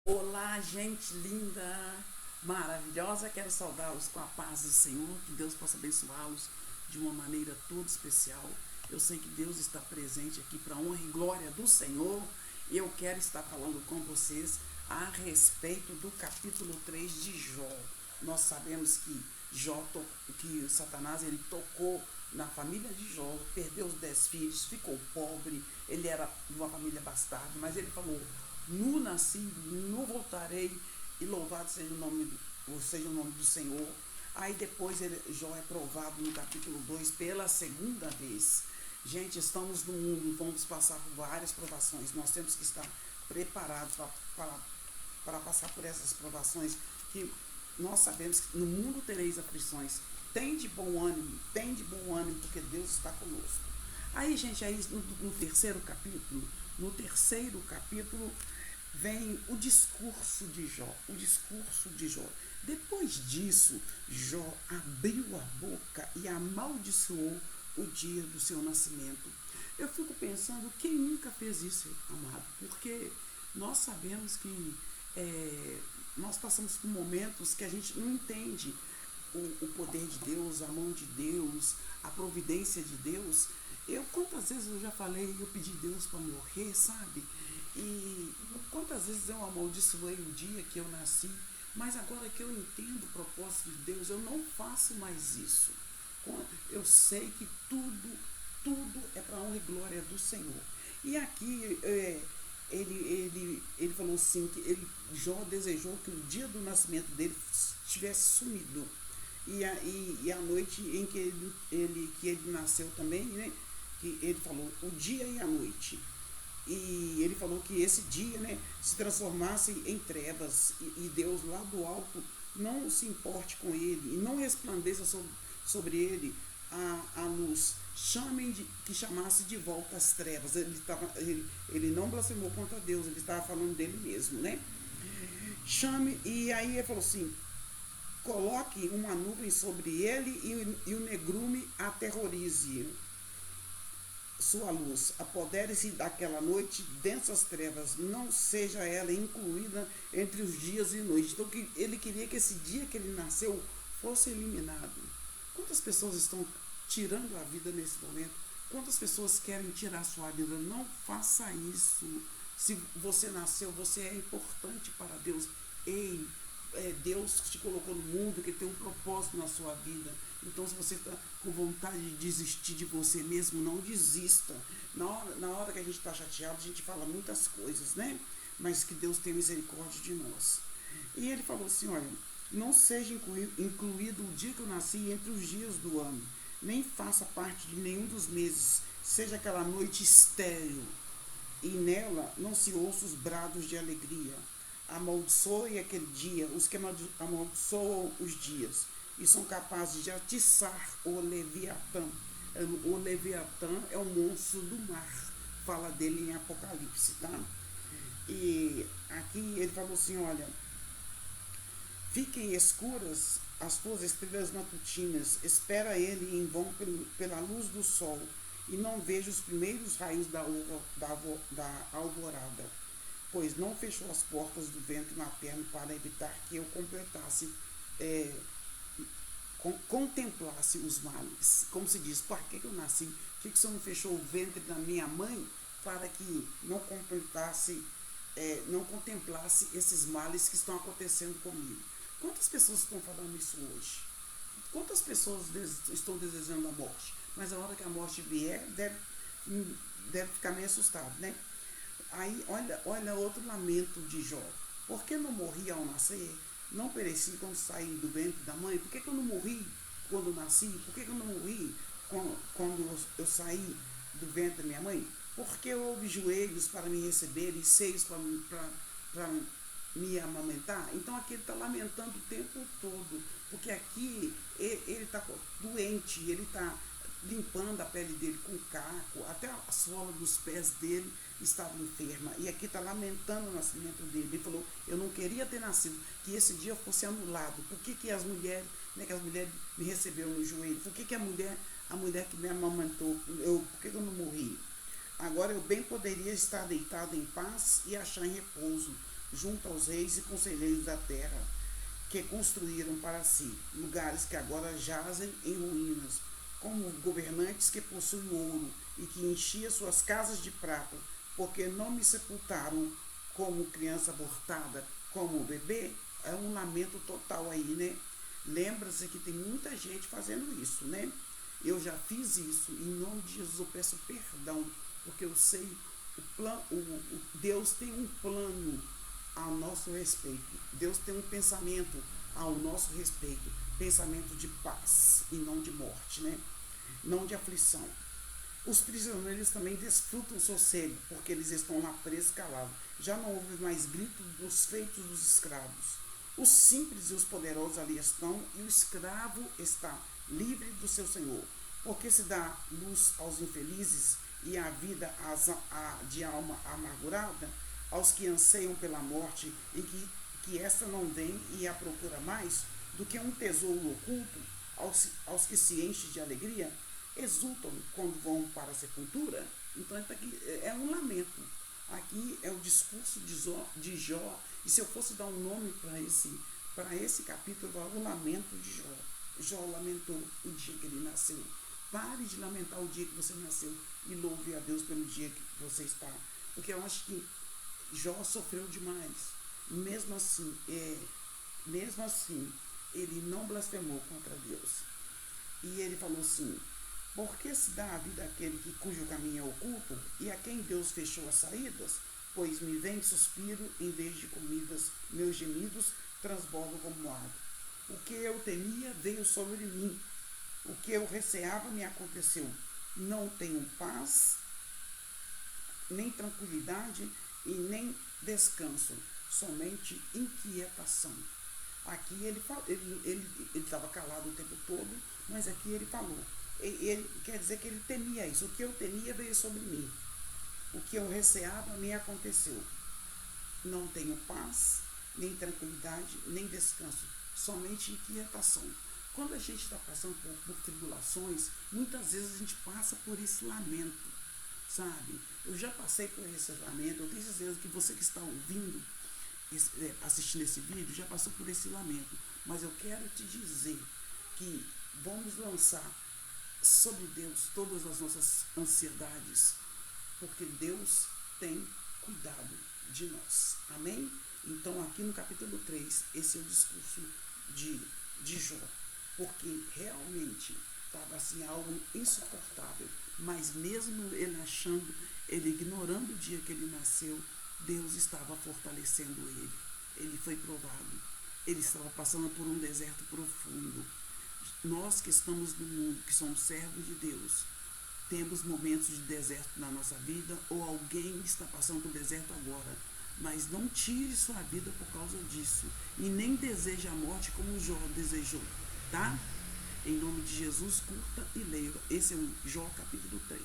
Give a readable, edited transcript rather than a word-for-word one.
Olá, gente linda, maravilhosa. Quero saudá-los com a paz do Senhor. Que Deus possa abençoá-los de uma maneira toda especial. Eu sei que Deus está presente aqui para a honra e glória do Senhor. E eu quero estar falando com vocês a respeito do capítulo 3 de Jó. Nós sabemos que que Satanás ele tocou na família de Jó, perdeu os 10 filhos, ficou pobre. Ele era de uma família bastarda, mas ele falou: nu nasci, nu voltarei, e louvado seja o nome do Senhor. Aí depois Jó é provado no capítulo 2 pela segunda vez. Gente, estamos no mundo, vamos passar por várias provações. Nós temos que estar preparados para passar por essas provações, que nós sabemos que no mundo tereis aflições. Tem de bom ânimo, porque Deus está conosco. Aí, gente, aí no terceiro capítulo vem o discurso de Jó. O discurso de Jó. Depois disso, Jó abriu a boca e amaldiçoou o dia do seu nascimento. Eu fico pensando, quem nunca fez isso, amado? Porque nós sabemos que nós passamos por momentos que a gente não entende o poder de Deus, a mão de Deus, a providência de Deus. Quantas vezes eu já falei, eu pedi Deus para morrer, sabe? E quantas vezes eu amaldiçoei o dia que eu nasci, mas agora que eu entendo o propósito de Deus, eu não faço mais isso. Eu sei que tudo é para a honra e glória do Senhor. E aqui ele falou assim, que Jó desejou que o dia do nascimento dele tivesse sumido. E a noite em que ele nasceu também, né? Que ele falou o dia e a noite. E ele falou que esse dia, né, se transformasse em trevas, e Deus lá do alto não se importe com ele e não resplandeça sobre ele a luz. Que chamasse de volta as trevas. Ele não blasfemou contra Deus, ele estava falando dele mesmo, né? E aí ele falou assim: coloque uma nuvem sobre ele, e o negrume aterrorize sua luz. Apodere-se daquela noite densas trevas, não seja ela incluída entre os dias e noites. Então ele queria que esse dia que ele nasceu fosse eliminado. Quantas pessoas estão tirando a vida nesse momento? Quantas pessoas querem tirar a sua vida? Não faça isso. Se você nasceu, você é importante para Deus. Ei, Deus te colocou no mundo, que tem um propósito na sua vida. Então, se você está com vontade de desistir de você mesmo, não desista. Na hora que a gente está chateado, a gente fala muitas coisas, né? Mas que Deus tenha misericórdia de nós. E ele falou assim: olha, não seja incluído o dia que eu nasci entre os dias do ano, nem faça parte de nenhum dos meses, seja aquela noite estéril, e nela não se ouça os brados de alegria. Amaldiçoe aquele dia os que amaldiçoam os dias e são capazes de atiçar o Leviatã. O Leviatã é o monstro do mar, fala dele em Apocalipse, tá? E aqui ele falou assim: olha, fiquem escuras as tuas estrelas matutinas, espera ele em vão pela luz do sol, e não veja os primeiros raios da alvorada, pois não fechou as portas do ventre materno para evitar que eu contemplasse os males. Como se diz, por que eu nasci? Por que você não fechou o ventre da minha mãe para que não contemplasse esses males que estão acontecendo comigo? Quantas pessoas estão falando isso hoje? Quantas pessoas estão desejando a morte? Mas a hora que a morte vier, deve ficar meio assustado, né? Aí, olha outro lamento de Jó. Por que não morri ao nascer? Não pereci quando saí do ventre da mãe? Por que eu não morri quando nasci? Por que eu não morri quando eu saí do ventre da minha mãe? Porque houve joelhos para me receber e seios para me amamentar? Então aqui ele está lamentando o tempo todo, porque aqui ele está doente, ele está limpando a pele dele com caco, até a sola dos pés dele estava enferma, e aqui está lamentando o nascimento dele. Ele falou: eu não queria ter nascido, que esse dia fosse anulado. Por que as mulheres, né, que as mulheres me receberam no joelho? Por que a mulher que me amamentou, por que eu não morri? Agora eu bem poderia estar deitado em paz e achar em repouso, junto aos reis e conselheiros da terra, que construíram para si lugares que agora jazem em ruínas, como governantes que possuem ouro e que enchiam suas casas de prata, porque não me sepultaram como criança abortada, como bebê. É um lamento total aí, né? Lembra-se que tem muita gente fazendo isso, né? Eu já fiz isso, em nome de Jesus eu peço perdão, porque eu sei Deus tem um plano ao nosso respeito. Deus tem um pensamento ao nosso respeito, pensamento de paz e não de morte, né? Não de aflição. Os prisioneiros também desfrutam sossego, porque eles estão lá presos, calados. Já não houve mais grito dos feitos dos escravos. Os simples e os poderosos ali estão, e o escravo está livre do seu senhor, porque se dá luz aos infelizes e a vida de alma amargurada, aos que anseiam pela morte e que esta não vem e a procura mais do que um tesouro oculto, aos que se enchem de alegria, exultam quando vão para a sepultura. Então aqui é um lamento. Aqui é o discurso de Jó, e se eu fosse dar um nome para esse capítulo, é o lamento de Jó. Jó lamentou o dia que ele nasceu. Pare de lamentar o dia que você nasceu e louve a Deus pelo dia que você está. Porque eu acho que Jó sofreu demais. Mesmo assim, ele não blasfemou contra Deus. E ele falou assim: por que se dá a vida àquele cujo caminho é oculto e a quem Deus fechou as saídas? Pois me vem suspiro em vez de comidas, meus gemidos transbordam como água. O que eu temia veio sobre mim, o que eu receava me aconteceu. Não tenho paz, nem tranquilidade e nem descanso, somente inquietação. Aqui ele estava calado o tempo todo, mas aqui ele falou. Ele quer dizer que ele temia isso. O que eu temia veio sobre mim. O que eu receava me aconteceu. Não tenho paz, nem tranquilidade, nem descanso, somente inquietação. Quando a gente está passando por tribulações, muitas vezes a gente passa por esse lamento, sabe? Eu já passei por esse lamento. Eu tenho certeza que você que está ouvindo, assistindo esse vídeo, já passou por esse lamento. Mas eu quero te dizer que vamos lançar sobre Deus todas as nossas ansiedades, porque Deus tem cuidado de nós. Amém? Então aqui no capítulo 3, esse é o discurso de Jó, porque realmente estava assim algo insuportável, mas mesmo ele ignorando o dia que ele nasceu, Deus estava fortalecendo ele. Ele foi provado. Ele estava passando por um deserto profundo. Nós que estamos no mundo, que somos servos de Deus, temos momentos de deserto na nossa vida, ou alguém está passando por deserto agora, mas não tire sua vida por causa disso, e nem deseje a morte como Jó desejou, tá? Em nome de Jesus, curta e leia. Esse é o Jó capítulo 3.